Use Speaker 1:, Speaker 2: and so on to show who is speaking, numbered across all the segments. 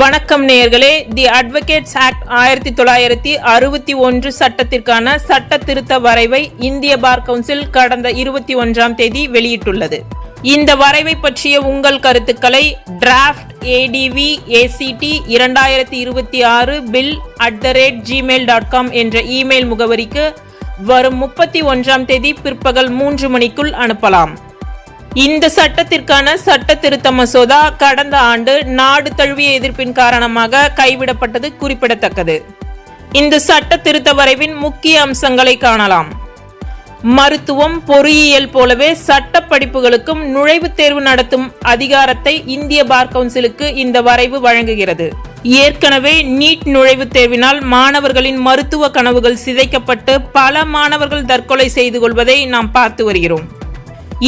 Speaker 1: வணக்கம் நேயர்களே. தி advocates act 1961 சட்டத்திற்கான சட்ட திருத்த வரைவை இந்திய பார் கவுன்சில் கடந்த 21ஆம் தேதி வெளியிட்டுள்ளது. இந்த வரைவை பற்றிய உங்கள் கருத்துக்களை டிராஃப்ட் ADV ACT 2026 bill@gmail.com என்ற இமெயில் முகவரிக்கு வரும் 31ஆம் தேதி பிற்பகல் 3 மணிக்குள் அனுப்பலாம். இந்த சட்டத்திற்கான சட்ட திருத்த மசோதா கடந்த ஆண்டு நாடு தழுவிய எதிர்ப்பின் காரணமாக கைவிடப்பட்டது குறிப்பிடத்தக்கது. இந்த சட்ட திருத்த வரைவின் முக்கிய அம்சங்களை காணலாம். மருத்துவம், பொறியியல் போலவே சட்ட படிப்புகளுக்கும் நுழைவுத் தேர்வு நடத்தும் அதிகாரத்தை இந்திய பார் கவுன்சிலுக்கு இந்த வரைவு வழங்குகிறது. ஏற்கனவே நீட் நுழைவுத் தேர்வினால் மாணவர்களின் மருத்துவ கனவுகள் சிதைக்கப்பட்டு பல மாணவர்கள் தற்கொலை செய்து கொள்வதை நாம் பார்த்து வருகிறோம்.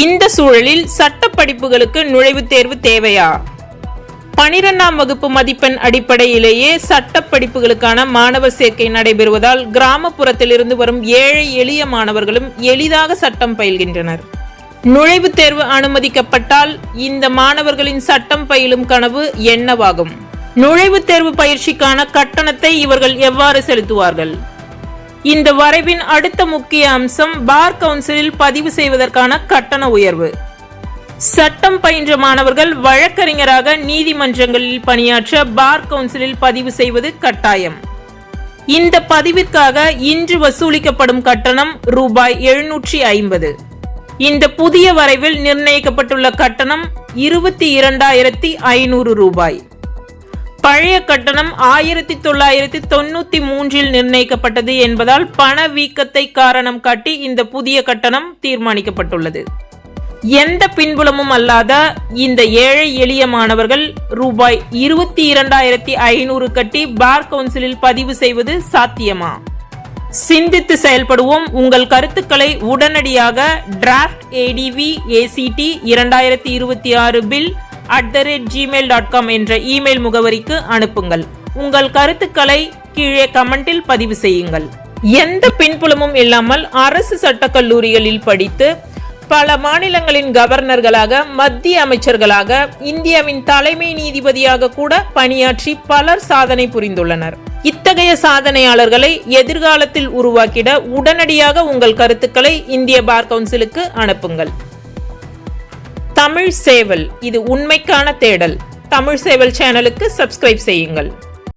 Speaker 1: இந்த சூழலில் சட்ட படிப்புகளுக்கு நுழைவுத் தேர்வு தேவையா? 12ஆம் வகுப்பு மதிப்பெண் அடிப்படையிலேயே சட்ட படிப்புகளுக்கான மாணவர் சேர்க்கை நடைபெறுவதால் கிராமப்புறத்திலிருந்து வரும் ஏழை எளிய மாணவர்களும் எளிதாக சட்டம் பயில்கின்றனர். நுழைவுத் தேர்வு அனுமதிக்கப்பட்டால் இந்த மாணவர்களின் சட்டம் பயிலும் கனவு என்னவாகும்? நுழைவுத் தேர்வு பயிற்சிக்கான கட்டணத்தை இவர்கள் எவ்வாறு செலுத்துவார்கள்? இந்த வரைவின் அடுத்த முக்கிய அம்சம் பார் கவுன்சிலில் பதிவு செய்வதற்கான கட்டண உயர்வு. சட்டம் பயின்ற மாணவர்கள் வழக்கறிஞராக நீதிமன்றங்களில் பணியாற்ற பார் கவுன்சிலில் பதிவு செய்வது கட்டாயம். இந்த பதிவிற்காக இன்று வசூலிக்கப்படும் கட்டணம் ரூபாய் 750. இந்த புதிய வரைவில் நிர்ணயிக்கப்பட்டுள்ள கட்டணம் 22,500 ரூபாய். பழைய கட்டணம் 1993 நிர்ணயிக்கப்பட்டது என்பதால் பண வீக்கத்தை காரணம் காட்டி இந்த புதிய கட்டணம் தீர்மானிக்கப்பட்டுள்ளது. எந்த பின்புலமும் அல்லாத இந்த ஏழை எளிய மாணவர்கள் ரூபாய் 22,500 கட்டி பார் கவுன்சிலில் பதிவு செய்வது சாத்தியமா? சிந்தித்து செயல்படுவோம். உங்கள் கருத்துக்களை உடனடியாக டிராஃப்ட் ADV ACT 2026 bill@gmail.com என்ற இமெயில் முகவரிக்கு அனுப்புங்கள். உங்கள் கருத்துக்களை கீழே கமெண்டில் பதிவு செய்யுங்கள். எந்த பின்புலமும் இல்லாமல் அரசு சட்டக் கல்லூரிகளில் படித்து பல மாநிலங்களின் கவர்னர்களாக, மத்திய அமைச்சர்களாக, இந்தியாவின் தலைமை நீதிபதியாக கூட பணியாற்றி பலர் சாதனை புரிந்துள்ளனர். இத்தகைய சாதனையாளர்களை எதிர்காலத்தில் உருவாக்கிட உடனடியாக உங்கள் கருத்துக்களை இந்திய பார் கவுன்சிலுக்கு அனுப்புங்கள். தமிழ் சேவல், இது உண்மைக்கான தேடல். தமிழ் சேவல் சேனலுக்கு சப்ஸ்கிரைப் செய்யுங்கள்.